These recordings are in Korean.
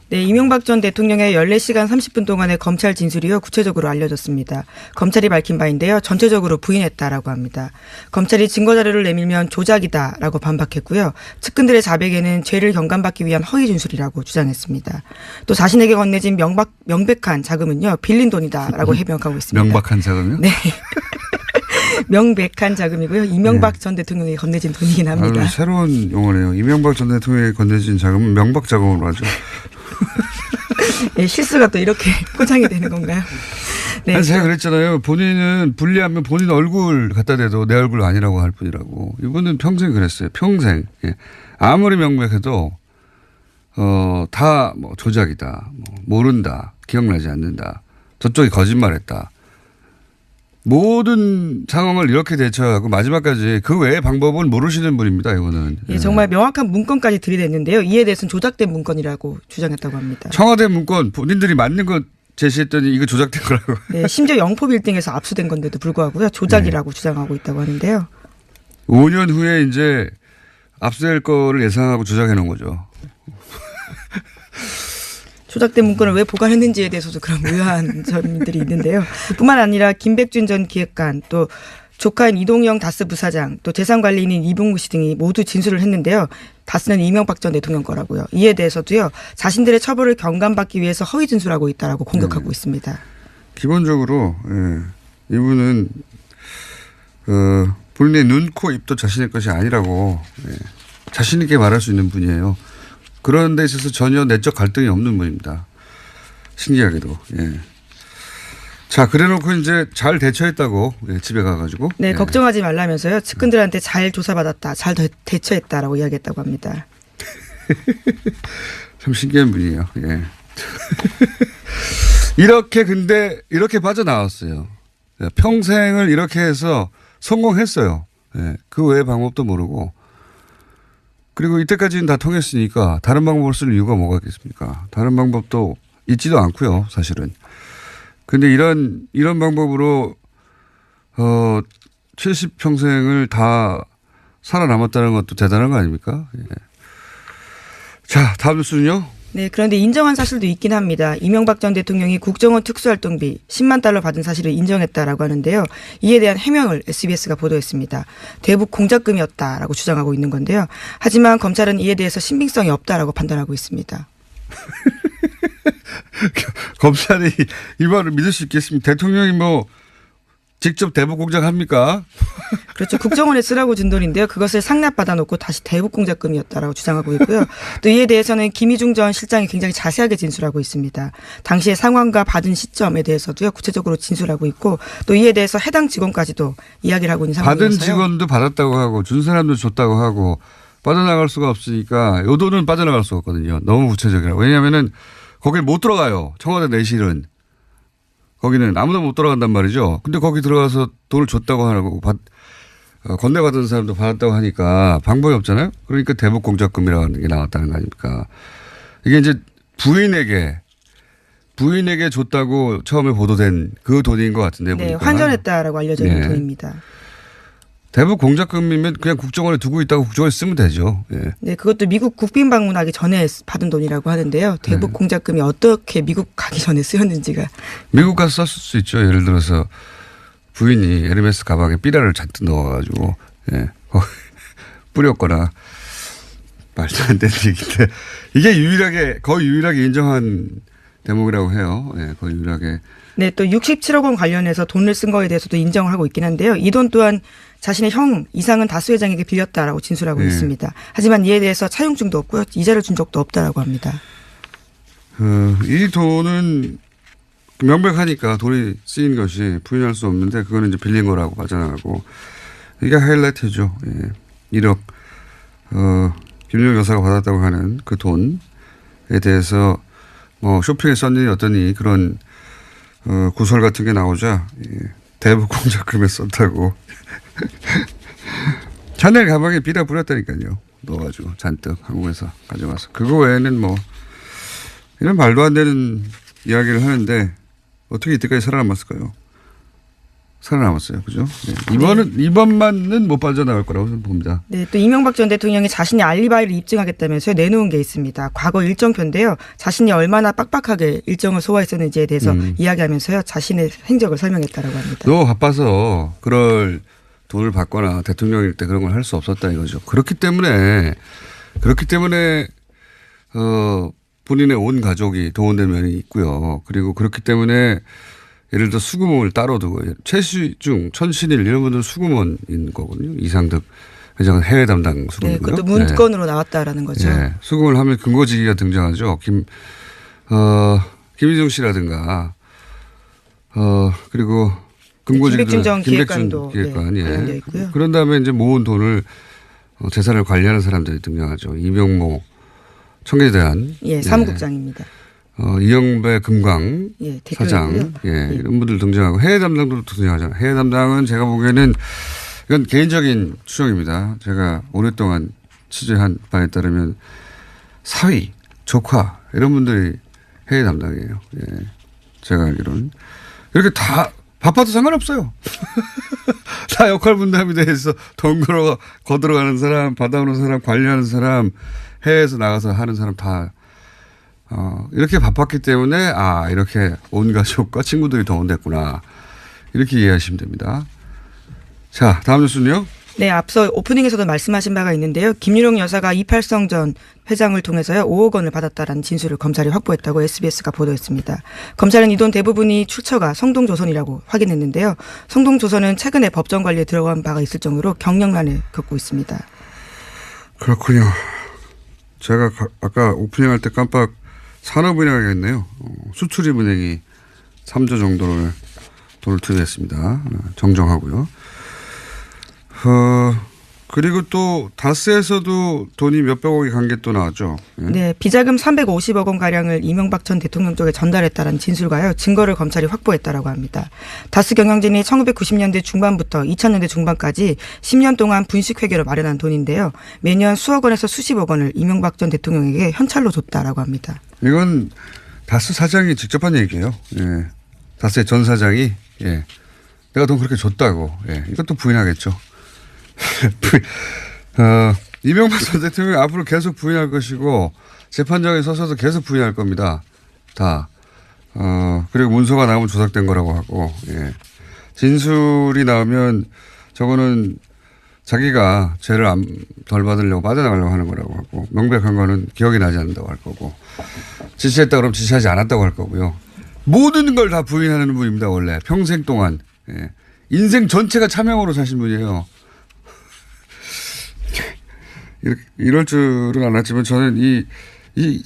네, 이명박 전 대통령의 14시간 30분 동안의 검찰 진술이요 구체적으로 알려졌습니다. 검찰이 밝힌 바인데요. 전체적으로 부인했다라고 합니다. 검찰이 증거자료를 내밀면 조작이다라고 반박했고요. 측근들의 자백에는 죄를 경감받기 위한 허위 진술이라고 주장했습니다. 또 자신에게 건네진 명백한 자금은요. 빌린 돈이다라고 해명하고 있습니다. 명백한 자금이요? 네. 명백한 자금이고요. 이명박 전 대통령이 건네진 돈이긴 합니다. 아유, 새로운 용어네요. 이명박 전 대통령이 건네진 자금은 명박 자금으로 하죠. 네, 실수가 또 이렇게 포장이 되는 건가요? 네. 아니, 제가 그랬잖아요. 본인은 불리하면 본인 얼굴 갖다 대도 내 얼굴 아니라고 할 뿐이라고. 이분은 평생 그랬어요. 평생. 예. 아무리 명백해도 다 뭐 조작이다. 뭐 모른다. 기억나지 않는다. 저쪽이 거짓말했다. 모든 상황을 이렇게 대처하고 마지막까지 그 외의 방법을 모르시는 분입니다. 이거는. 예, 정말 명확한 문건까지 들이댔는데요. 이에 대해서는 조작된 문건이라고 주장했다고 합니다. 청와대 문건 본인들이 맞는 거 제시했더니 이거 조작된 거라고. 네, 심지어 영포 빌딩에서 압수된 건데도 불구하고요. 조작이라고 주장하고 있다고 하는데요. 5년 후에 이제 압수될 거를 예상하고 조작해 놓은 거죠. 조작된 문건을 왜 보관했는지에 대해서도 그런 의아한 점들이 있는데요. 뿐만 아니라 김백준 전 기획관 또 조카인 이동영 다스 부사장 또 재산관리인인 이봉구 씨 등이 모두 진술을 했는데요. 다스는 이명박 전 대통령 거라고요. 이에 대해서도요. 자신들의 처벌을 경감받기 위해서 허위 진술하고 있다라고 공격하고 있습니다. 기본적으로 이분은 본인의 눈, 코, 입도 자신의 것이 아니라고 자신 있게 말할 수 있는 분이에요. 그런 데 있어서 전혀 내적 갈등이 없는 분입니다. 신기하게도. 예. 자, 그래놓고 이제 잘 대처했다고 집에 가가지고. 네, 걱정하지 말라면서요. 측근들한테 잘 조사받았다. 잘 대처했다라고 이야기했다고 합니다. 참 신기한 분이에요. 예. 이렇게 빠져나왔어요. 평생을 이렇게 해서 성공했어요. 예. 그 외의 방법도 모르고. 그리고 이때까지는 다 통했으니까 다른 방법을 쓸 이유가 뭐가 있겠습니까? 다른 방법도 있지도 않고요, 사실은. 근데 이런 방법으로 70평생을 다 살아남았다는 것도 대단한 거 아닙니까? 예. 자, 다음 뉴스는요? 네, 그런데 인정한 사실도 있긴 합니다. 이명박 전 대통령이 국정원 특수활동비 10만 달러 받은 사실을 인정했다라고 하는데요. 이에 대한 해명을 SBS가 보도했습니다. 대북 공작금이었다라고 주장하고 있는 건데요. 하지만 검찰은 이에 대해서 신빙성이 없다라고 판단하고 있습니다. 검찰이 이 말을 믿을 수 있겠습니까? 대통령이 뭐 직접 대북 공작합니까? 그렇죠. 국정원에 쓰라고 준 돈인데요. 그것을 상납받아 놓고 다시 대북 공작금이었다라고 주장하고 있고요. 또 이에 대해서는 김희중 전 실장이 굉장히 자세하게 진술하고 있습니다. 당시의 상황과 받은 시점에 대해서도요. 구체적으로 진술하고 있고 또 이에 대해서 해당 직원까지도 이야기를 하고 있는 상황이라서요. 받은 직원도 받았다고 하고 준 사람도 줬다고 하고 빠져나갈 수가 없으니까 요 돈은 빠져나갈 수가 없거든요. 너무 구체적이라고. 왜냐하면은 거기에 못 들어가요. 청와대 내실은. 거기는 아무도 못 들어간단 말이죠. 근데 거기 들어가서 돈을 줬다고 하고 건네받은 사람도 받았다고 하니까 방법이 없잖아요. 그러니까 대북 공작금이라는 게 나왔다는 거 아닙니까? 이게 이제 부인에게 줬다고 처음에 보도된 그 돈인 것 같은데. 네, 보니까. 환전했다라고 알려져 있는 돈입니다. 대북 공작금이면 그냥 국정원에 두고 있다고 국정원에 쓰면 되죠. 예. 네, 그것도 미국 국빈 방문하기 전에 받은 돈이라고 하는데요. 대북 공작금이 어떻게 미국 가기 전에 쓰였는지가. 미국 가서 썼을 수 있죠. 예를 들어서 부인이 에르메스 가방에 삐라를 잔뜩 넣어가지고 뿌렸거나 말도 안 되는 얘기인데 이게 거의 유일하게 인정한 대목이라고 해요. 예, 거의 유일하게. 네, 또 67억 원 관련해서 돈을 쓴 거에 대해서도 인정을 하고 있긴 한데요. 이 돈 또한 자신의 형 이상은 다수 회장에게 빌렸다라고 진술하고 있습니다. 하지만 이에 대해서 차용증도 없고요. 이자를 준 적도 없다라고 합니다. 이 돈은 명백하니까 돈이 쓰인 것이 부인할 수 없는데 그거는 이제 빌린 거라고 빠져나가고 이게 하이라이트죠. 예. 1억 김용 여사가 받았다고 하는 그 돈에 대해서 뭐 쇼핑에 썼니 어떠니 그런 구설 같은 게 나오자 대북 공작금에 썼다고 샤넬 가방에 삐라 뿌렸다니까요. 넣어가지고 잔뜩 한국에서 가져가서 그거 외에는 뭐 이런 말도 안 되는 이야기를 하는데 어떻게 이때까지 살아남았을까요? 살아남았어요. 그죠? 네. 이번만은 못 빠져나갈 거라고 저는 봅니다. 네, 또 이명박 전 대통령이 자신이 알리바이를 입증하겠다면서 내놓은 게 있습니다. 과거 일정표인데요. 자신이 얼마나 빡빡하게 일정을 소화했었는지에 대해서 이야기하면서요. 자신의 행적을 설명했다라고 합니다. 너무 바빠서 그럴 돈을 받거나 대통령일 때 그런 걸 할 수 없었다 이거죠. 그렇기 때문에 본인의 온 가족이 동원된 면이 있고요. 그리고 그렇기 때문에 예를 들어 수구몬을 따로 두고 최시중, 천신일 이런 분들은 수구몬인 거거든요. 이상득 회장은 해외 담당 수구몬이고요. 네, 그것도 문건으로 나왔다라는 거죠. 네. 수구몬을 하면 근거지기가 등장하죠. 김희중 씨라든가 그리고 김백준 전 기획관도 기획관. 관련되어 있고요. 그런 다음에 이제 모은 돈을 재산을 관리하는 사람들이 등장하죠. 이병모 청계대한 사무국장입니다. 이영배 금강 사장 이런 분들 등장하고 해외 담당도 등장하잖아요. 해외 담당은 제가 보기에는 이건 개인적인 추정입니다. 제가 오랫동안 취재한 바에 따르면 사위, 조카 이런 분들이 해외 담당이에요. 제가 알기로는 이렇게 다 바빠도 상관없어요. 다 역할 분담이 돼서 돈 거들어가는 사람, 받아오는 사람, 관리하는 사람, 해외에서 나가서 하는 사람 다 이렇게 바빴기 때문에 이렇게 온 가족과 친구들이 동원됐구나. 이렇게 이해하시면 됩니다. 자, 다음 뉴스는요. 네, 앞서 오프닝에서도 말씀하신 바가 있는데요. 김유령 여사가 이팔성 전 회장을 통해서요 5억 원을 받았다라는 진술을 검찰이 확보했다고 SBS가 보도했습니다. 검찰은 이 돈 대부분이 출처가 성동조선이라고 확인했는데요. 성동조선은 최근에 법정 관리에 들어간 바가 있을 정도로 경력난을 겪고 있습니다. 그렇군요. 제가 아까 오프닝 할 때 깜빡 산업은행이 했네요. 수출입은행이 3조 정도를 돈을 투입했습니다. 정정하고요. 그리고 또 다스에서도 돈이 몇백억이 간 게 또 나왔죠. 네, 비자금 350억 원 가량을 이명박 전 대통령 쪽에 전달했다는 진술과요 증거를 검찰이 확보했다라고 합니다. 다스 경영진이 1990년대 중반부터 2000년대 중반까지 10년 동안 분식회계로 마련한 돈인데요. 매년 수억 원에서 수십억 원을 이명박 전 대통령에게 현찰로 줬다라고 합니다. 이건 다스 사장이 직접 한 얘기예요. 다스의 전 사장이 내가 돈 그렇게 줬다고. 이것도 부인하겠죠. 이명박 전 대통령이 앞으로 계속 부인할 것이고 재판장에 서서도 계속 부인할 겁니다. 다. 그리고 문서가 나오면 조작된 거라고 하고 진술이 나오면 저거는 자기가 죄를 덜 받으려고 빠져나가려고 하는 거라고 하고 명백한 거는 기억이 나지 않는다고 할 거고 지시했다 그러면 지시하지 않았다고 할 거고요. 모든 걸 다 부인하는 분입니다. 원래 평생 동안. 인생 전체가 차명으로 사신 분이에요. 이럴 줄은 알았지만 저는 이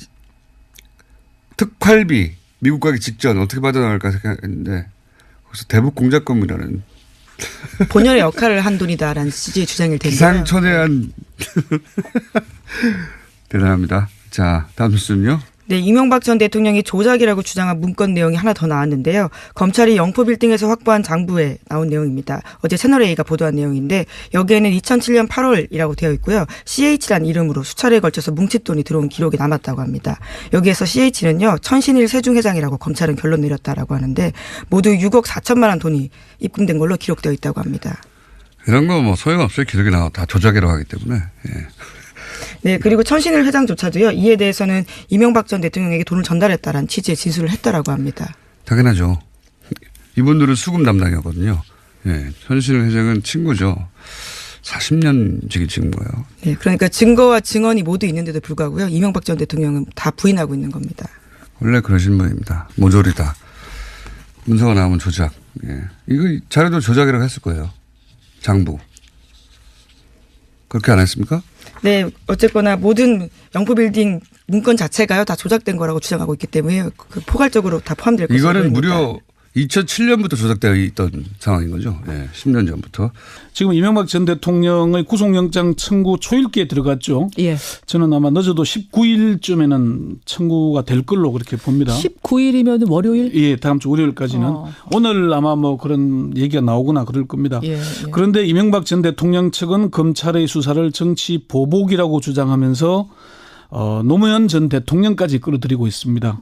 특활비 미국 가기 직전 어떻게 빠져나갈까 생각했는데 거기서 대북 공작금이라는 본연의 역할을 한 돈이다라는 취지의 주장일 텐데요. 기상천외한 대단합니다. 자, 다음 뉴스는요. 네, 이명박 전 대통령이 조작이라고 주장한 문건 내용이 하나 더 나왔는데요. 검찰이 영포빌딩에서 확보한 장부에 나온 내용입니다. 어제 채널A가 보도한 내용인데 여기에는 2007년 8월이라고 되어 있고요. CH라는 이름으로 수차례에 걸쳐서 뭉칫돈이 들어온 기록이 남았다고 합니다. 여기에서 CH는요. 천신일 세중회장이라고 검찰은 결론 내렸다라고 하는데 모두 6억 4천만 원 돈이 입금된 걸로 기록되어 있다고 합니다. 이런 거 뭐 소용없어요. 기록이 나와 다 조작이라고 하기 때문에. 네, 그리고 천신일 회장조차도요. 이에 대해서는 이명박 전 대통령에게 돈을 전달했다라는 취지의 진술을 했다라고 합니다. 당연하죠. 이분들은 수금 담당이었거든요. 천신일 회장은 친구죠. 40년 지기 친구예요. 네, 그러니까 증거와 증언이 모두 있는데도 불구하고요. 이명박 전 대통령은 다 부인하고 있는 겁니다. 원래 그러신 분입니다. 모조리다. 문서가 나오면 조작. 이거 자료도 조작이라고 했을 거예요. 장부. 그렇게 안 했습니까? 네, 어쨌거나 모든 영포빌딩 문건 자체가요 다 조작된 거라고 주장하고 있기 때문에 포괄적으로 다 포함될 것으로 이거는 보입니다. 무려 2007년부터 조작되어 있던 상황인 거죠. 10년 전부터. 지금 이명박 전 대통령의 구속영장 청구 초일기에 들어갔죠. 예. 저는 아마 늦어도 19일쯤에는 청구가 될 걸로 그렇게 봅니다. 19일이면 월요일? 예, 다음 주 월요일까지는. 오늘 아마 뭐 그런 얘기가 나오거나 그럴 겁니다. 예. 그런데 이명박 전 대통령 측은 검찰의 수사를 정치 보복이라고 주장하면서 노무현 전 대통령까지 끌어들이고 있습니다.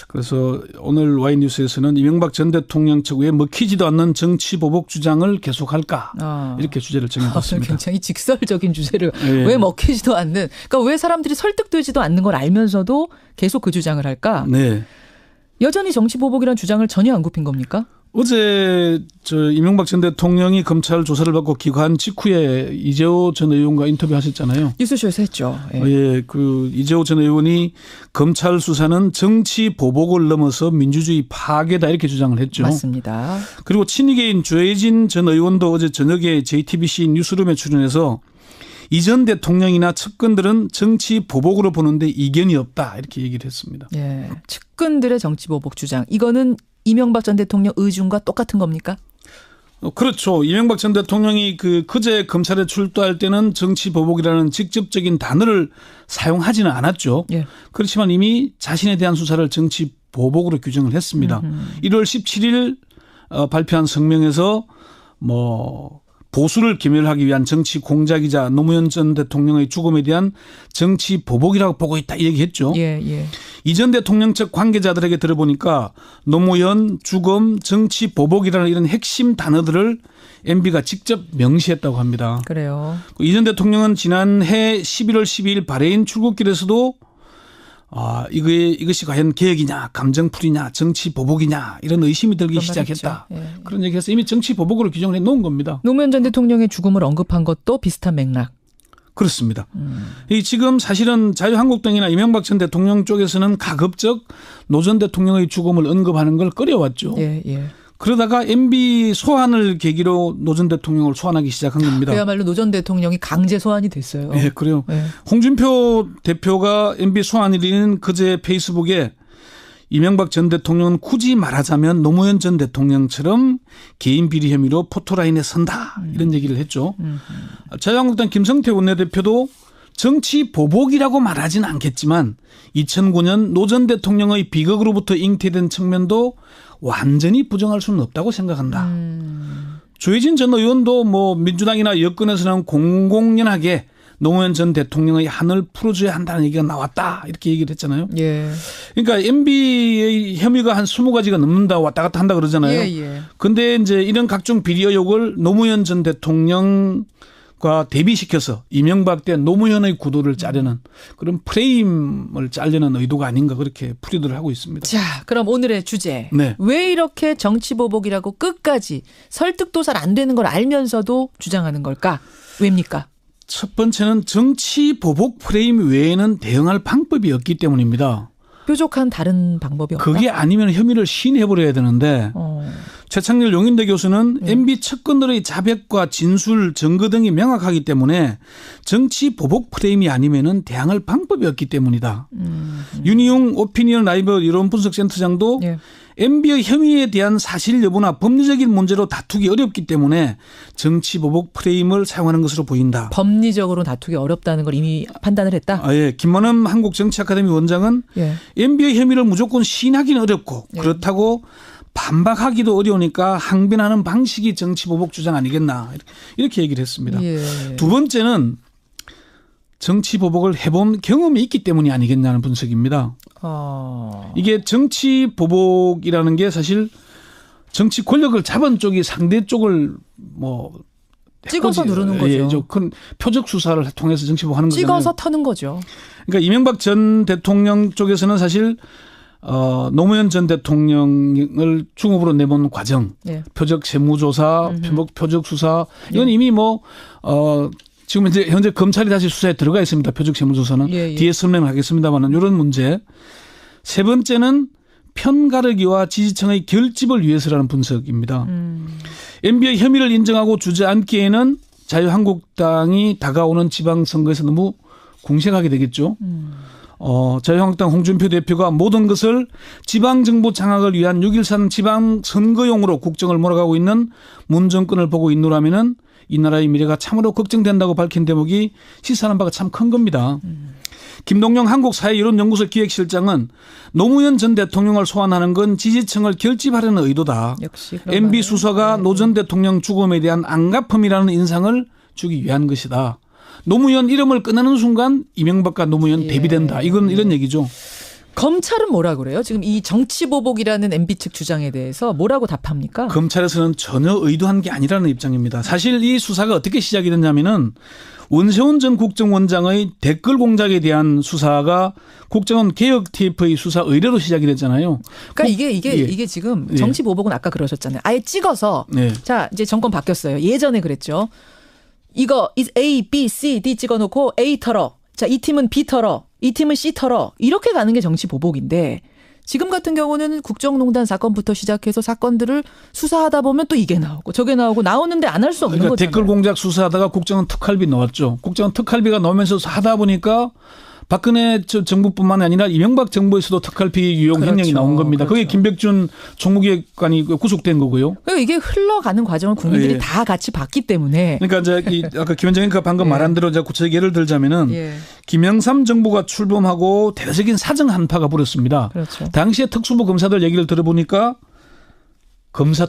그래서 오늘 와이뉴스에서는 이명박 전 대통령 측에 먹히지도 않는 정치 보복 주장을 계속할까 이렇게 주제를 정해봤습니다. 굉장히 직설적인 주제를 예. 왜 먹히지도 않는 그러니까 왜 사람들이 설득되지도 않는 걸 알면서도 계속 그 주장을 할까? 네. 여전히 정치 보복이라는 주장을 전혀 안 굽힌 겁니까? 어제 이명박 전 대통령이 검찰 조사를 받고 귀가한 직후에 이재호 전 의원과 인터뷰하셨잖아요. 뉴스쇼에서 했죠. 예. 예, 그 이재호 전 의원이 검찰 수사는 정치 보복을 넘어서 민주주의 파괴다 이렇게 주장을 했죠. 맞습니다. 그리고 친이계인 조혜진 전 의원도 어제 저녁에 JTBC 뉴스룸에 출연해서 이 전 대통령이나 측근들은 정치 보복으로 보는데 이견이 없다 이렇게 얘기를 했습니다. 예. 측근들의 정치 보복 주장 이거는 이명박 전 대통령 의중과 똑같은 겁니까? 그렇죠. 이명박 전 대통령이 그제 검찰에 출두할 때는 정치 보복이라는 직접적인 단어를 사용하지는 않았죠. 예. 그렇지만 이미 자신에 대한 수사를 정치 보복으로 규정을 했습니다. 1월 17일 발표한 성명에서 보수를 괴멸하기 위한 정치 공작이자 노무현 전 대통령의 죽음에 대한 정치 보복이라고 보고 있다 이 얘기했죠. 예, 예. 이 전 대통령 측 관계자들에게 들어보니까 노무현, 죽음, 정치 보복이라는 이런 핵심 단어들을 MB가 직접 명시했다고 합니다. 그래요. 이 전 대통령은 지난해 11월 12일 바레인 출국길에서도 이것이 과연 개혁이냐, 감정풀이냐, 정치 보복이냐 이런 의심이 들기 시작했다. 예. 그런 얘기해서 이미 정치 보복으로 규정을 해놓은 겁니다. 노무현 전 대통령의 죽음을 언급한 것도 비슷한 맥락. 그렇습니다. 이 지금 사실은 자유한국당이나 이명박 전 대통령 쪽에서는 가급적 노 전 대통령의 죽음을 언급하는 걸 꺼려왔죠. 예, 예. 그러다가 MB 소환을 계기로 노 전 대통령을 소환하기 시작한 겁니다. 그야말로 노 전 대통령이 강제 소환이 됐어요. 네, 그래요. 예. 홍준표 대표가 MB 소환일인 그제 페이스북에 이명박 전 대통령은 굳이 말하자면 노무현 전 대통령처럼 개인 비리 혐의로 포토라인에 선다 이런 얘기를 했죠. 자유한국당 김성태 원내대표도 정치 보복이라고 말하지는 않겠지만 2009년 노 전 대통령의 비극으로부터 잉태된 측면도 완전히 부정할 수는 없다고 생각한다. 조혜진 전 의원도 민주당이나 여권에서는 공공연하게 노무현 전 대통령의 한을 풀어줘야 한다는 얘기가 나왔다 이렇게 얘기를 했잖아요. 예. 그러니까 MB의 혐의가 한 20가지가 넘는다 왔다 갔다 한다 그러잖아요. 예. 그런데 이제 이런 각종 비리 의혹을 노무현 전 대통령과 대비시켜서 이명박 때 노무현의 구도를 짜려는 그런 프레임을 짜려는 의도가 아닌가 그렇게 풀이들을 하고 있습니다. 자, 그럼 오늘의 주제. 네. 왜 이렇게 정치 보복이라고 끝까지 설득도 잘 안 되는 걸 알면서도 주장하는 걸까? 왜입니까? 첫 번째는 정치 보복 프레임 외에는 대응할 방법이 없기 때문입니다. 뾰족한 다른 방법이 없다. 그게 아니면 혐의를 시인해버려야 되는데 최창렬 용인대 교수는 MB 측근들의 자백과 진술, 증거 등이 명확하기 때문에 정치 보복 프레임이 아니면은 대항할 방법이 없기 때문이다. 윤희용 오피니언 라이브 이론 분석센터장도 예. MB의 혐의에 대한 사실 여부나 법리적인 문제로 다투기 어렵기 때문에 정치 보복 프레임을 사용하는 것으로 보인다. 법리적으로 다투기 어렵다는 걸 이미 판단을 했다. 예. 김원흠 한국정치아카데미 원장은 예. MB의 혐의를 무조건 시인하기는 어렵고 그렇다고 반박하기도 어려우니까 항변하는 방식이 정치 보복 주장 아니겠나 이렇게 얘기를 했습니다. 예. 두 번째는 정치 보복을 해본 경험이 있기 때문이 아니겠냐는 분석입니다. 이게 정치 보복이라는 게 사실 정치 권력을 잡은 쪽이 상대 쪽을 찍어서 누르는 거죠. 큰 표적 수사를 통해서 정치 보복하는 거잖아요. 찍어서 터는 거죠. 그러니까 이명박 전 대통령 쪽에서는 사실 노무현 전 대통령을 중업으로 내본 과정, 예. 표적 세무조사, 표적 수사 이건 이미 지금 이제 현재 검찰이 다시 수사에 들어가 있습니다. 표적 세무조사는 예. 뒤에 설명을 하겠습니다만은 이런 문제. 세 번째는 편가르기와 지지층의 결집을 위해서라는 분석입니다. MB의 혐의를 인정하고 주저앉기에는 자유한국당이 다가오는 지방선거에서 너무 궁색하게 되겠죠. 자유한국당 홍준표 대표가 모든 것을 지방정부 장악을 위한 6.13 지방선거용으로 국정을 몰아가고 있는 문 정권을 보고 있노라면은 이 나라의 미래가 참으로 걱정된다고 밝힌 대목이 시사하는 바가 참 큰 겁니다. 김동영 한국사회이론연구소 기획실장은 노무현 전 대통령을 소환하는 건 지지층을 결집하려는 의도다. 역시 MB 수사가 노 전 대통령 죽음에 대한 안갚음이라는 인상을 주기 위한 것이다. 노무현 이름을 꺼내는 순간 이명박과 노무현 대비된다. 이건 이런 얘기죠. 검찰은 뭐라 그래요? 지금 이 정치보복이라는 MB 측 주장에 대해서 뭐라고 답합니까? 검찰에서는 전혀 의도한 게 아니라는 입장입니다. 사실 이 수사가 어떻게 시작이 됐냐면은 원세훈 전 국정원장의 댓글 공작에 대한 수사가 국정원 개혁 TF의 수사 의뢰로 시작이 됐잖아요. 그러니까 이게 지금 정치보복은 아까 그러셨잖아요. 아예 찍어서 자 이제 정권 바뀌었어요. 예전에 그랬죠. 이거 A, B, C, D 찍어놓고 A 털어. 자, 이 팀은 B 털어. 이 팀은 C 털어. 이렇게 가는 게 정치보복인데 지금 같은 경우는 국정농단 사건부터 시작해서 사건들을 수사하다 보면 또 이게 나오고 저게 나오고 나오는데 안 할 수 없는 그러니까 거잖아요. 댓글 공작 수사하다가 국정원 특활비 나왔죠. 국정원 특활비가 나오면서 하다 보니까 박근혜 정부뿐만 아니라 이명박 정부에서도 특활비 유용 횡령이 나온 겁니다. 그게 김백준 총무기획관이 구속된 거고요. 그러니까 이게 흘러가는 과정을 국민들이 다 같이 봤기 때문에. 그러니까 이제 아까 김현정이가 방금 말한 대로 제가 구체적 예를 들자면은 김영삼 정부가 출범하고 대대적인 사정 한파가 불었습니다. 그렇죠. 당시에 특수부 검사들 얘기를 들어보니까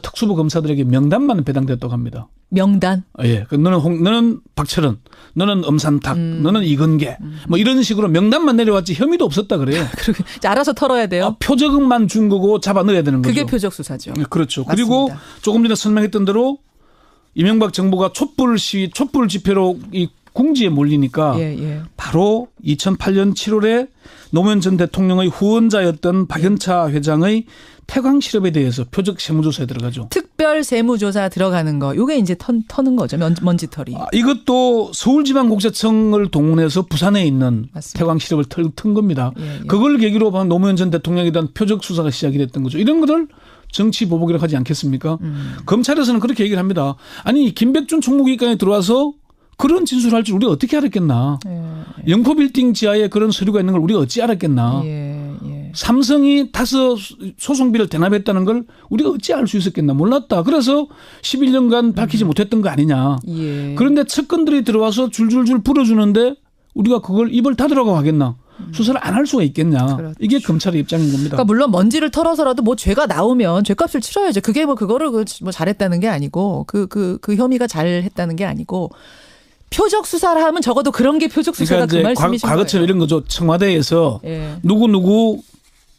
특수부 검사들에게 명단만 배당됐다고 합니다. 명단? 예. 너는 박철원, 너는 엄산탁, 너는 이건계, 뭐 이런 식으로 명단만 내려왔지 혐의도 없었다 그래요. 그러게 알아서 털어야 돼요. 표적만 준 거고 잡아 넣어야 되는 거죠. 그게 표적 수사죠. 그렇죠. 맞습니다. 그리고 조금 전에 설명했던 대로 이명박 정부가 촛불 집회로 이 궁지에 몰리니까 바로 2008년 7월에 노무현 전 대통령의 후원자였던 박연차 회장의 태광 실업에 대해서 표적 세무조사에 들어가죠. 특별 세무조사 들어가는 거. 이게 이제 터는 거죠. 먼지털이. 이것도 서울지방국세청을 동원해서 부산에 있는 맞습니다. 태광 실업을 튼 겁니다. 그걸 계기로 노무현 전 대통령에 대한 표적 수사가 시작이 됐던 거죠. 이런 것을 정치 보복이라고 하지 않겠습니까? 검찰에서는 그렇게 얘기를 합니다. 아니 김백준 총무기관에 들어와서 그런 진술을 할 줄 우리가 어떻게 알았겠나. 영포빌딩 지하에 그런 서류가 있는 걸 우리가 어찌 알았겠나. 삼성이 다서 소송비를 대납했다는 걸 우리가 어찌 알 수 있었겠나. 몰랐다. 그래서 11년간 밝히지 못했던 거 아니냐. 그런데 측근들이 들어와서 줄줄줄 불어주는데 우리가 그걸 입을 닫으라고 하겠나. 수사를 안 할 수가 있겠냐. 그렇죠. 이게 검찰의 입장인 겁니다. 그러니까 물론 먼지를 털어서라도 뭐 죄가 나오면 죄값을 치러야죠. 그게 뭐 그거를 뭐 잘했다는 게 아니고 그 혐의가 잘했다는 게 아니고 표적 수사를 하면 적어도 그런 게 표적 수사가 그러니까 그 말씀이신 과거처럼 거예요. 이런 거죠. 청와대에서 누구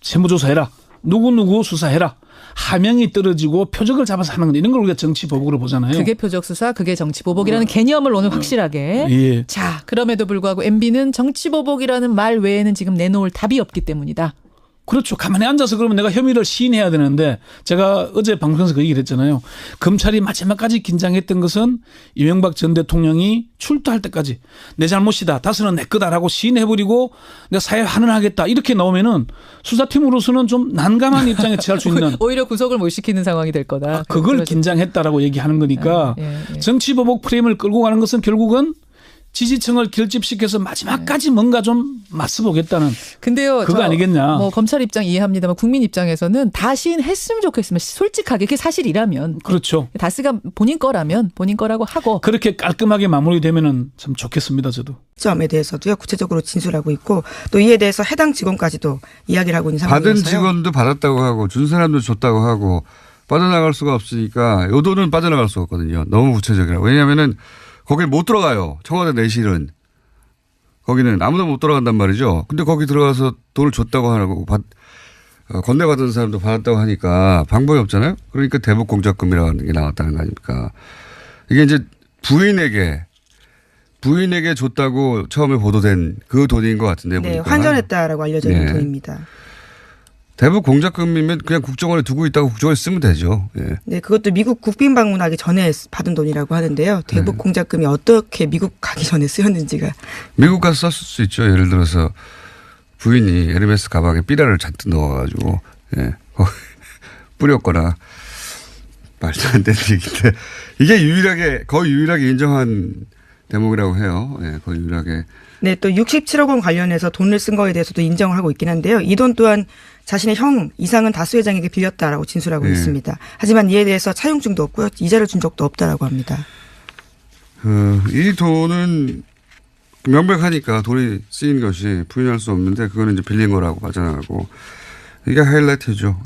세무조사해라. 누구 수사해라. 하명이 떨어지고 표적을 잡아서 하는 건 이런 걸 우리가 정치보복으로 보잖아요. 그게 표적수사, 그게 정치보복이라는 개념을 오늘 확실하게. 자, 그럼에도 불구하고 MB는 정치보복이라는 말 외에는 지금 내놓을 답이 없기 때문이다. 그렇죠. 가만히 앉아서 그러면 내가 혐의를 시인해야 되는데 제가 어제 방송에서 그 얘기를 했잖아요. 검찰이 마지막까지 긴장했던 것은 이명박 전 대통령이 출두할 때까지 내 잘못이다. 다스는 내 거다라고 시인해버리고 내가 사회 환원하겠다. 이렇게 나오면은 수사팀으로서는 좀 난감한 입장에 처할 수 있는. 오히려 구속을 못 시키는 상황이 될 거다. 그걸 긴장했다라고 얘기하는 거니까 정치보복 프레임을 끌고 가는 것은 결국은 지지층을 결집시켜서 마지막까지 뭔가 좀 맞서보겠다는. 근데요, 그거 아니겠냐. 뭐 검찰 입장 이해합니다만 국민 입장에서는 다 시인했으면 좋겠으면 솔직하게 그게 사실이라면. 그렇죠. 다스가 본인 거라면 본인 거라고 하고. 그렇게 깔끔하게 마무리되면은 참 좋겠습니다, 저도. 점에 대해서도요 구체적으로 진술하고 있고 또 이에 대해서 해당 직원까지도 이야기를 하고 있는 상황이어서요. 받은 직원도 받았다고 하고 준 사람도 줬다고 하고 빠져나갈 수가 없으니까 요 돈은 빠져나갈 수가 없거든요. 너무 구체적이라. 왜냐하면은 거길 못 들어가요. 청와대 내실은. 거기는 아무도 못 들어간단 말이죠. 근데 거기 들어가서 돈을 줬다고 하고 건네받은 사람도 받았다고 하니까 방법이 없잖아요. 그러니까 대북 공작금이라는 게 나왔다는 거 아닙니까. 이게 이제 부인에게 줬다고 처음에 보도된 그 돈인 것 같은데요. 네, 보니까. 환전했다라고 알려져 있는 돈입니다. 대북 공작금이면 그냥 국정원에 두고 있다고 국정원에 쓰면 되죠. 네, 그것도 미국 국빈 방문하기 전에 받은 돈이라고 하는데요. 대북 공작금이 어떻게 미국 가기 전에 쓰였는지가. 미국 가서 썼을 수 있죠. 예를 들어서 부인이 에르메스 가방에 삐라를 잔뜩 넣어가지고 뿌렸거나 말도 안 되는 얘기인데 이게 거의 유일하게 인정한 대목이라고 해요. 거의 유일하게. 네, 또 67억 원 관련해서 돈을 쓴 거에 대해서도 인정을 하고 있긴 한데요. 이 돈 또한 자신의 형 이상은 다수 회장에게 빌렸다라고 진술하고 있습니다. 하지만 이에 대해서 차용증도 없고요. 이자를 준 적도 없다라고 합니다. 이 돈은 명백하니까 돈이 쓰인 것이 부인할 수 없는데 그거는 이제 빌린 거라고 빠져나가고 이게 하이라이트죠.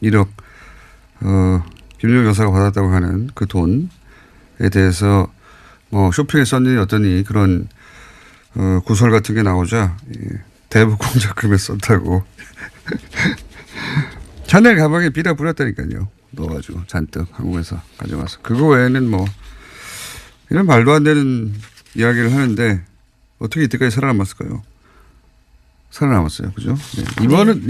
1억 김용 여사가 받았다고 하는 그 돈에 대해서 뭐 쇼핑에 썼니 어떠니 그런 구설 같은 게 나오자 대북 공작금에 썼다고. 샤넬 가방에 비라 뿌렸다니까요. 넣어가지고 잔뜩 한국에서 가져가서. 그거 외에는 뭐 이런 말도 안 되는 이야기를 하는데 어떻게 이때까지 살아남았을까요? 살아남았어요. 그죠? 네.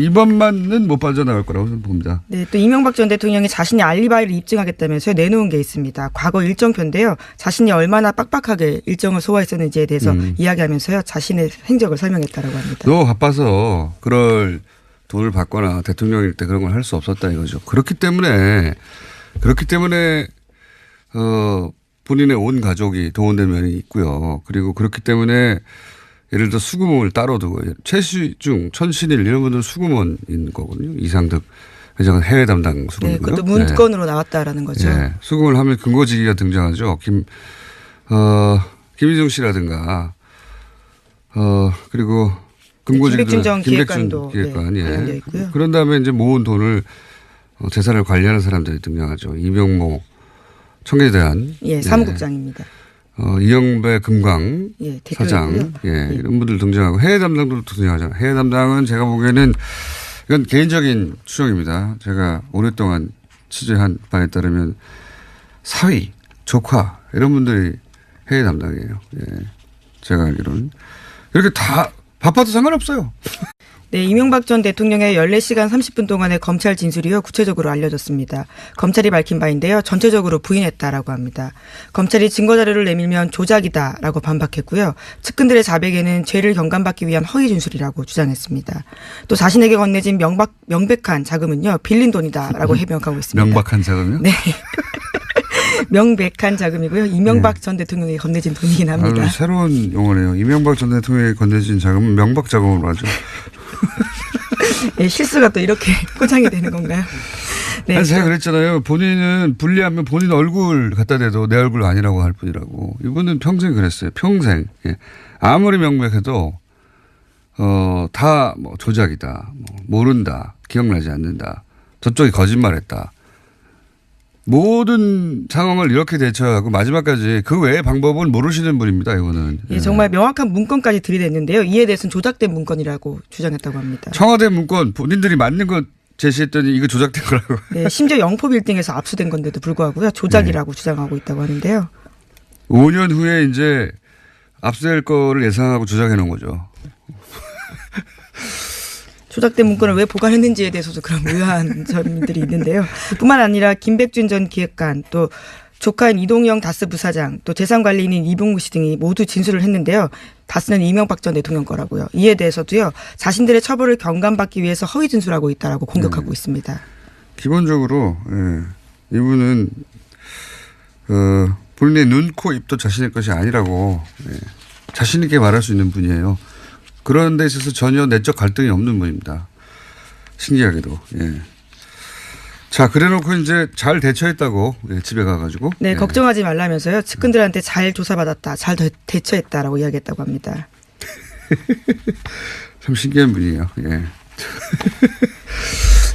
이번만은 못 빠져나갈 거라고 저는 봅니다. 네, 또 이명박 전 대통령이 자신이 알리바이를 입증하겠다면서 내놓은 게 있습니다. 과거 일정표인데요. 자신이 얼마나 빡빡하게 일정을 소화했었는지에 대해서 이야기하면서요. 자신의 행적을 설명했다라고 합니다. 너무 바빠서 그럴 돈을 받거나 대통령일 때 그런 걸 할 수 없었다 이거죠. 그렇기 때문에 본인의 온 가족이 동원된 면이 있고요. 그리고 그렇기 때문에 예를 들어 수구몬을 따로 두고 최시중, 천신일 이런 분들은 수구몬인 거거든요. 이상득 회장은 해외 담당 수구몬이고요. 네, 그것도 문건으로 나왔다라는 거죠. 네, 수구몬을 하면 근거지기가 등장하죠. 김희중 씨라든가 그리고 김백준 전 기획관도 기획관, 네, 있고요. 그런 다음에 이제 모은 돈을 재산을 관리하는 사람들이 등장하죠. 이병모 청계대한 사무국장입니다. 이영배 금강 사장 이런 분들 등장하고 해외 담당도 등장하잖아요. 해외 담당은 제가 보기에는 이건 개인적인 추정입니다. 제가 오랫동안 취재한 바에 따르면 사위, 조카 이런 분들이 해외 담당이에요. 제가 알기로는 이렇게 다 바빠도 상관없어요. 네, 이명박 전 대통령의 14시간 30분 동안의 검찰 진술이요. 구체적으로 알려졌습니다. 검찰이 밝힌 바인데요. 전체적으로 부인했다라고 합니다. 검찰이 증거자료를 내밀면 조작이다라고 반박했고요. 측근들의 자백에는 죄를 경감받기 위한 허위 진술이라고 주장했습니다. 또 자신에게 건네진 명백한 자금은요. 빌린 돈이다라고 해명하고 있습니다. 명백한 자금이요? 네. 명백한 자금이고요. 이명박 전 대통령이 건네진 돈이긴 합니다. 아주 새로운 용어네요. 이명박 전 대통령이 건네진 자금은 명박 자금으로 하죠. 네, 실수가 또 이렇게 포장이 되는 건가요? 네. 아니, 제가 그랬잖아요. 본인은 불리하면 본인 얼굴 갖다 대도 내 얼굴 아니라고 할 뿐이라고. 이분은 평생 그랬어요. 평생. 아무리 명백해도 다 뭐 조작이다. 뭐 모른다. 기억나지 않는다. 저쪽이 거짓말했다. 모든 상황을 이렇게 대처하고 마지막까지 그 외의 방법은 모르시는 분입니다. 이거는. 예, 정말 명확한 문건까지 들이댔는데요. 이에 대해서는 조작된 문건이라고 주장했다고 합니다. 청와대 문건 본인들이 맞는 것 제시했더니 이거 조작된 거라고. 네, 심지어 영포 빌딩에서 압수된 건데도 불구하고요. 조작이라고 주장하고 있다고 하는데요. 5년 후에 이제 압수될 거를 예상하고 조작해 놓은 거죠. 조작된 문건을 왜 보관했는지에 대해서도 그런 의아한 점들이 있는데요. 뿐만 아니라 김백준 전 기획관 또 조카인 이동영 다스 부사장 또 재산관리인인 이봉구 씨 등이 모두 진술을 했는데요. 다스는 이명박 전 대통령 거라고요. 이에 대해서도요. 자신들의 처벌을 경감받기 위해서 허위 진술하고 있다라고 공격하고 있습니다. 기본적으로 이분은 본인의 눈, 코, 입도 자신의 것이 아니라고 자신 있게 말할 수 있는 분이에요. 그런 데 있어서 전혀 내적 갈등이 없는 분입니다. 신기하게도. 자, 그래 놓고 이제 잘 대처했다고 집에 가가지고. 네, 걱정하지 말라면서요. 측근들한테 잘 조사받았다. 잘 대처했다라고 이야기했다고 합니다. 참 신기한 분이에요.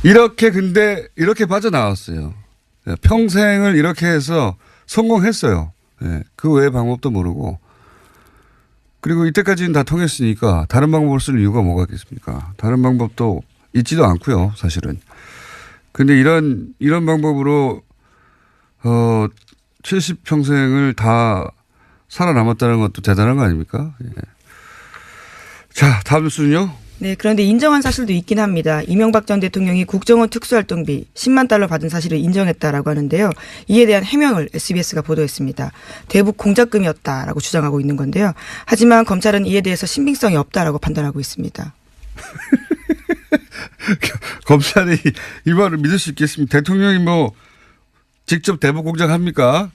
이렇게 빠져나왔어요. 평생을 이렇게 해서 성공했어요. 그 외의 방법도 모르고. 그리고 이때까지는 다 통했으니까 다른 방법을 쓸 이유가 뭐가 있겠습니까? 다른 방법도 있지도 않고요, 사실은. 근데 이런 방법으로 70평생을 다 살아남았다는 것도 대단한 거 아닙니까? 자, 다음 뉴스는요. 네, 그런데 인정한 사실도 있긴 합니다. 이명박 전 대통령이 국정원 특수활동비 10만 달러 받은 사실을 인정했다라고 하는데요. 이에 대한 해명을 SBS가 보도했습니다. 대북 공작금이었다라고 주장하고 있는 건데요. 하지만 검찰은 이에 대해서 신빙성이 없다라고 판단하고 있습니다. 검찰이 이 말을 믿을 수 있겠습니까? 대통령이 뭐 직접 대북 공작합니까?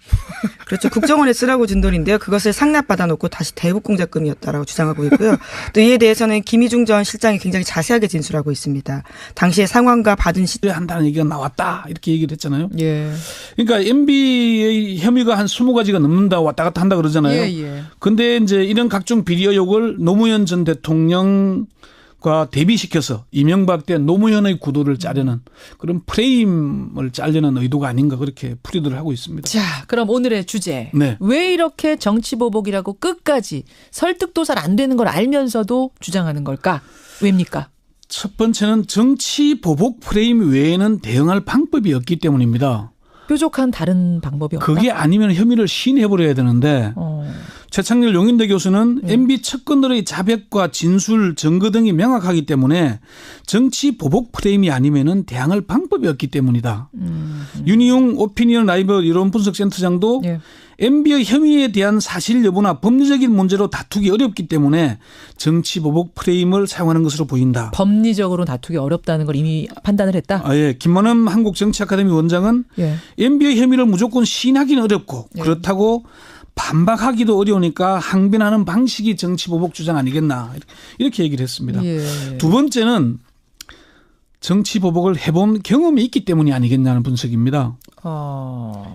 그렇죠. 국정원에 쓰라고 준 돈인데요. 그것을 상납받아 놓고 다시 대북 공작금이었다라고 주장하고 있고요. 또 이에 대해서는 김희중 전 실장이 굉장히 자세하게 진술하고 있습니다. 당시의 상황과 받은 한다는 얘기가 나왔다 이렇게 얘기를 했잖아요. 예. 그러니까 MB의 혐의가 한 20가지가 넘는다 왔다 갔다 한다 그러잖아요. 예. 근데 이제 이런 각종 비리 의혹을 노무현 전 대통령 과 대비시켜서 이명박 때 노무현의 구도를 짜려는 그런 프레임을 짜려는 의도가 아닌가 그렇게 풀이들을 하고 있습니다. 자, 그럼 오늘의 주제. 네. 왜 이렇게 정치보복이라고 끝까지 설득도 잘 안 되는 걸 알면서도 주장하는 걸까? 왜입니까? 첫 번째는 정치 보복 프레임 외에는 대응할 방법이 없기 때문입니다. 뾰족한 다른 방법이 없다? 그게 아니면 혐의를 시인해버려야 되는데 최창렬 용인대 교수는 MB 측근들의 자백과 진술, 증거 등이 명확하기 때문에 정치 보복 프레임이 아니면은 대항할 방법이 없기 때문이다. 윤희용 오피니언 라이브 이론분석센터장도 예. MB의 혐의에 대한 사실 여부나 법리적인 문제로 다투기 어렵기 때문에 정치 보복 프레임을 사용하는 것으로 보인다. 법리적으로 다투기 어렵다는 걸 이미 판단을 했다? 예. 김만흠 한국정치아카데미 원장은 예. MB의 혐의를 무조건 시인하기는 어렵고 그렇다고 반박하기도 어려우니까 항변하는 방식이 정치 보복 주장 아니겠나 이렇게 얘기를 했습니다. 예. 두 번째는 정치 보복을 해본 경험이 있기 때문이 아니겠냐는 분석입니다.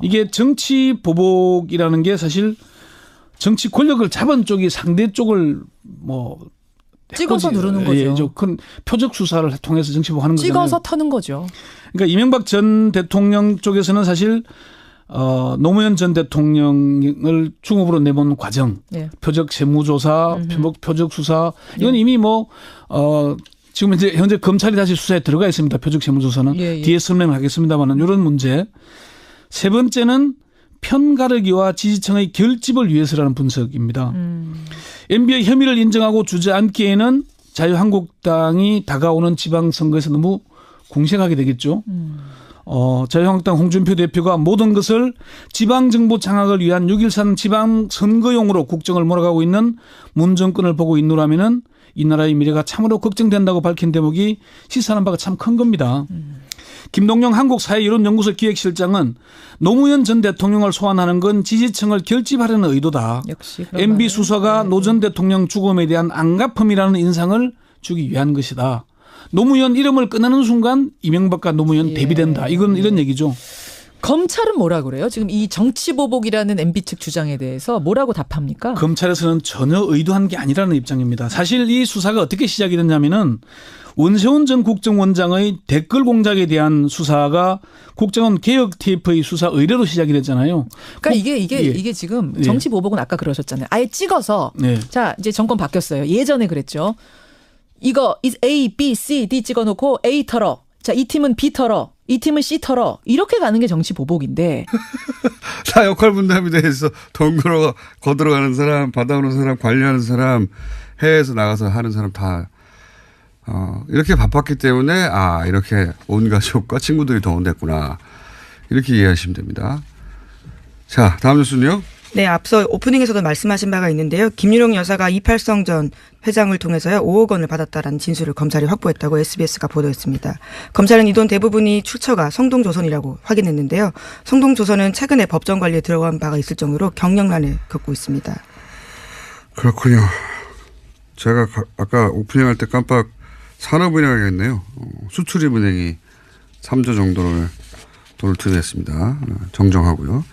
이게 정치 보복이라는 게 사실 정치 권력을 잡은 쪽이 상대 쪽을 뭐 찍어서 누르는 거죠. 예, 큰 표적 수사를 통해서 정치 보복하는 거잖아요. 찍어서 터는 거죠. 그러니까 이명박 전 대통령 쪽에서는 사실 노무현 전 대통령을 중업으로 내본 과정, 예. 표적 세무조사, 표적 수사 이건 이미 지금 현재 검찰이 다시 수사에 들어가 있습니다. 표적 세무조사는 예. 뒤에 설명을 하겠습니다만 이런 문제. 세 번째는 편가르기와 지지층의 결집을 위해서라는 분석입니다. MB의 혐의를 인정하고 주저앉기에는 자유한국당이 다가오는 지방선거에서 너무 공세하게 되겠죠. 자유한국당 홍준표 대표가 모든 것을 지방정부 장악을 위한 6.13 지방선거용으로 국정을 몰아가고 있는 문 정권을 보고 있노라면은 이 나라의 미래가 참으로 걱정된다고 밝힌 대목이 시사하는 바가 참 큰 겁니다. 김동영 한국사회이론연구소 기획실장은 노무현 전 대통령을 소환하는 건 지지층을 결집하려는 의도다. 역시 MB 수사가 노 전 대통령 죽음에 대한 안갚음이라는 인상을 주기 위한 것이다. 노무현 이름을 꺼내는 순간 이명박과 노무현 대비된다. 이건 이런 얘기죠. 검찰은 뭐라 그래요? 지금 이 정치보복이라는 MB 측 주장에 대해서 뭐라고 답합니까? 검찰에서는 전혀 의도한 게 아니라는 입장입니다. 사실 이 수사가 어떻게 시작이 됐냐면은 원세훈 전 국정원장의 댓글 공작에 대한 수사가 국정원 개혁 TF의 수사 의뢰로 시작이 됐잖아요. 그러니까 이게 지금 정치보복은 아까 그러셨잖아요. 아예 찍어서 자 이제 정권 바뀌었어요. 예전에 그랬죠. 이거 A, B, C, D 찍어놓고 A 털어. 자, 이 팀은 B 털어. 이 팀은 C 털어. 이렇게 가는 게 정치 보복인데. 다 역할 분담이 돼서 돈 거들어가는 사람, 받아오는 사람, 관리하는 사람, 해외에서 나가서 하는 사람 다 이렇게 바빴기 때문에 이렇게 온 가족과 친구들이 동원됐구나. 이렇게 이해하시면 됩니다. 자, 다음 뉴스는요. 네, 앞서 오프닝에서도 말씀하신 바가 있는데요. 김윤옥 여사가 이팔성 전 회장을 통해서요 5억 원을 받았다라는 진술을 검찰이 확보했다고 SBS가 보도했습니다. 검찰은 이 돈 대부분이 출처가 성동조선이라고 확인했는데요. 성동조선은 최근에 법정 관리에 들어간 바가 있을 정도로 경력난을 겪고 있습니다. 그렇군요. 제가 아까 오프닝 할 때 깜빡 산업은행이 했네요. 수출입은행이 3조 정도를 돈을 투자했습니다. 정정하고요.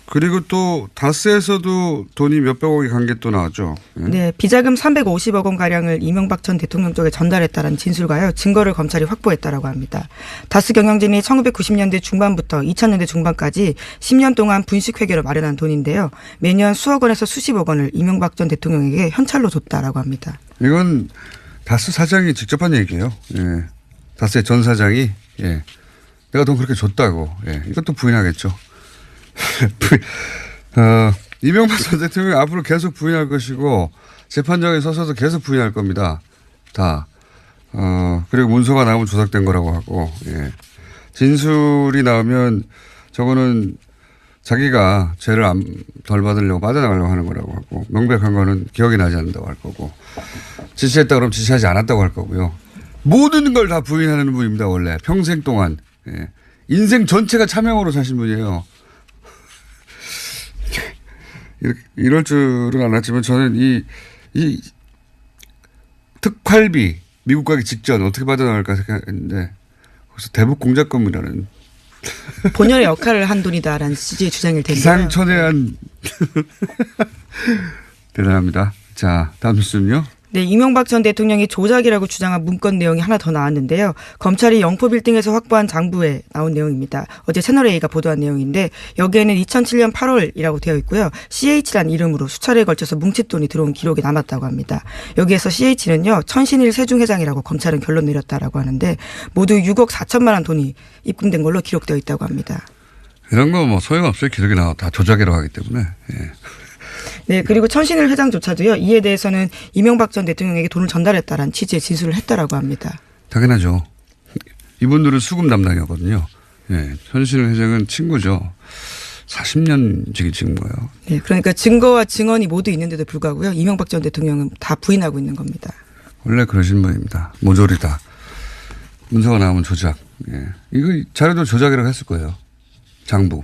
그리고 또 다스에서도 돈이 몇백억이 간 게 또 나왔죠. 네, 비자금 350억 원가량을 이명박 전 대통령 쪽에 전달했다는 진술과요. 증거를 검찰이 확보했다라고 합니다. 다스 경영진이 1990년대 중반부터 2000년대 중반까지 10년 동안 분식회계로 마련한 돈인데요. 매년 수억 원에서 수십억 원을 이명박 전 대통령에게 현찰로 줬다라고 합니다. 이건 다스 사장이 직접 한 얘기예요. 예. 다스의 전 사장이 내가 돈 그렇게 줬다고. 이것도 부인하겠죠. 이명박 전 대통령이 앞으로 계속 부인할 것이고 재판장에 서서도 계속 부인할 겁니다. 다. 그리고 문서가 나오면 조작된 거라고 하고 진술이 나오면 저거는 자기가 죄를 덜 받으려고 빠져나가려고 하는 거라고 하고 명백한 거는 기억이 나지 않는다고 할 거고 지시했다 그러면 지시하지 않았다고 할 거고요. 모든 걸 다 부인하는 분입니다. 원래 평생 동안. 인생 전체가 차명으로 사신 분이에요. 이럴 줄은 알았지만 저는 이 특활비 미국 가기 직전 어떻게 빠져나갈까 생각했는데 거기서 대북 공작 건물이라는 본연의 역할을 한 돈이다라는 취지의 주장일 텐데요. 기상천외한 대단합니다. 자, 다음 뉴스는요. 네, 이명박 전 대통령이 조작이라고 주장한 문건 내용이 하나 더 나왔는데요. 검찰이 영포빌딩에서 확보한 장부에 나온 내용입니다. 어제 채널A가 보도한 내용인데 여기에는 2007년 8월이라고 되어 있고요. CH라는 이름으로 수차례에 걸쳐서 뭉칫돈이 들어온 기록이 남았다고 합니다. 여기에서 CH는요. 천신일 세중회장이라고 검찰은 결론 내렸다라고 하는데 모두 6억 4천만 원 돈이 입금된 걸로 기록되어 있다고 합니다. 이런 거 뭐 소용없어요. 기록이 나와 다 조작이라고 하기 때문에. 예. 네, 그리고 천신일 회장조차도요. 이에 대해서는 이명박 전 대통령에게 돈을 전달했다라는 취지의 진술을 했다라고 합니다. 당연하죠. 이분들은 수금 담당이었거든요. 예, 천신일 회장은 친구죠. 40년 지기 친구예요. 네, 그러니까 증거와 증언이 모두 있는데도 불구하고요. 이명박 전 대통령은 다 부인하고 있는 겁니다. 원래 그러신 분입니다. 모조리다. 문서가 나오면 조작. 예. 이거 자료도 조작이라고 했을 거예요. 장부.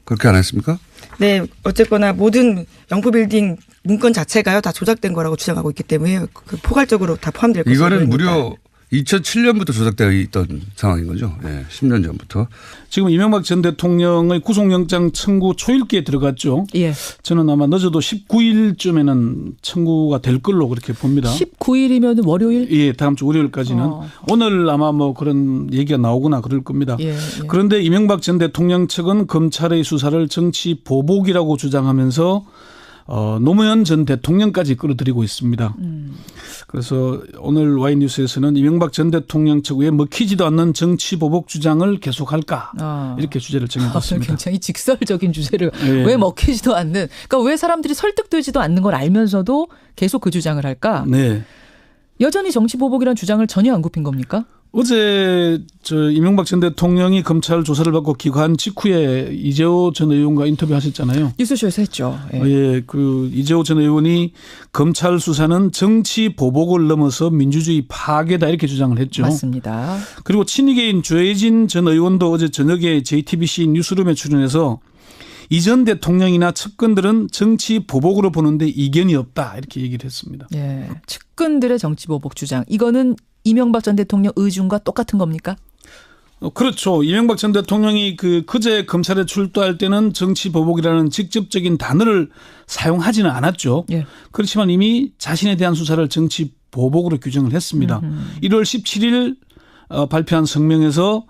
그렇게 안 했습니까? 네, 어쨌거나 모든 영포빌딩 문건 자체가요 다 조작된 거라고 주장하고 있기 때문에 그 포괄적으로 다 포함될 것으로 이거는 보입니다. 무려 2007년부터 조작되어 있던 상황인 거죠. 예, 10년 전부터. 지금 이명박 전 대통령의 구속영장 청구 초일기에 들어갔죠. 예. 저는 아마 늦어도 19일쯤에는 청구가 될 걸로 그렇게 봅니다. 19일이면 월요일? 예, 다음 주 월요일까지는. 오늘 아마 뭐 그런 얘기가 나오거나 그럴 겁니다. 예. 그런데 이명박 전 대통령 측은 검찰의 수사를 정치 보복이라고 주장하면서 노무현 전 대통령까지 끌어들이고 있습니다. 그래서 오늘 와이뉴스에서는 이명박 전 대통령 측 왜 먹히지도 않는 정치 보복 주장을 계속할까 이렇게 주제를 정해봤습니다. 굉장히 직설적인 주제를 예. 왜 먹히지도 않는 그러니까 왜 사람들이 설득되지도 않는 걸 알면서도 계속 그 주장을 할까? 네. 여전히 정치 보복이라는 주장을 전혀 안 굽힌 겁니까? 어제 이명박 전 대통령이 검찰 조사를 받고 귀가한 직후에 이재호 전 의원과 인터뷰하셨잖아요. 뉴스쇼에서 했죠. 예. 예, 그 이재호 전 의원이 검찰 수사는 정치 보복을 넘어서 민주주의 파괴다 이렇게 주장을 했죠. 맞습니다. 그리고 친이계인 조혜진 전 의원도 어제 저녁에 JTBC 뉴스룸에 출연해서 이전 대통령이나 측근들은 정치 보복으로 보는데 이견이 없다 이렇게 얘기를 했습니다. 예. 측근들의 정치 보복 주장 이거는 이명박 전 대통령 의중과 똑같은 겁니까? 그렇죠. 이명박 전 대통령이 그제 검찰에 출두할 때는 정치 보복이라는 직접적인 단어를 사용하지는 않았죠. 예. 그렇지만 이미 자신에 대한 수사를 정치 보복으로 규정을 했습니다. 1월 17일 발표한 성명에서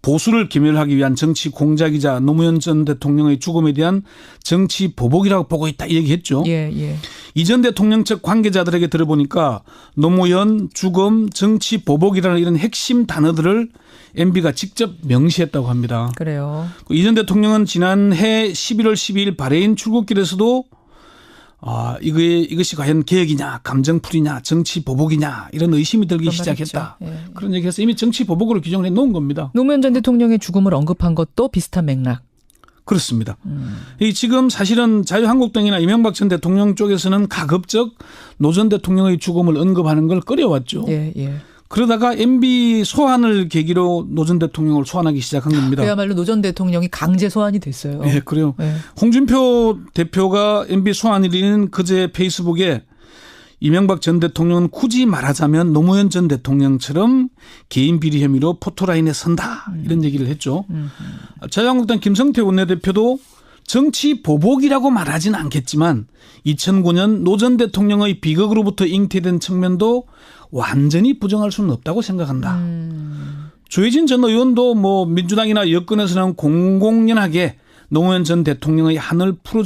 보수를 괴멸하기 위한 정치 공작이자 노무현 전 대통령의 죽음에 대한 정치 보복이라고 보고 있다 이 얘기했죠. 예. 이전 대통령 측 관계자들에게 들어보니까 노무현, 죽음, 정치 보복이라는 이런 핵심 단어들을 MB가 직접 명시했다고 합니다. 그래요. 이전 대통령은 지난해 11월 12일 바레인 출국길에서도 이것이 과연 개혁이냐, 감정풀이냐, 정치 보복이냐 이런 의심이 들기 시작했다. 예. 그런 얘기해서 이미 정치 보복으로 규정을 해놓은 겁니다. 노무현 전 대통령의 죽음을 언급한 것도 비슷한 맥락. 그렇습니다. 지금 사실은 자유한국당이나 이명박 전 대통령 쪽에서는 가급적 노 전 대통령의 죽음을 언급하는 걸 꺼려왔죠. 예. 그러다가 MB 소환을 계기로 노 전 대통령을 소환하기 시작한 겁니다. 그야말로 노 전 대통령이 강제 소환이 됐어요. 네, 그래요. 예. 홍준표 대표가 MB 소환일인 그제 페이스북에 이명박 전 대통령은 굳이 말하자면 노무현 전 대통령처럼 개인 비리 혐의로 포토라인에 선다 이런 얘기를 했죠. 자유한국당 김성태 원내대표도 정치 보복이라고 말하지는 않겠지만 2009년 노 전 대통령의 비극으로부터 잉태된 측면도 완전히 부정할 수는 없다고 생각한다. 조혜진 전 의원도 민주당이나 여권에서는 공공연하게 노무현 전 대통령의 한을 풀어주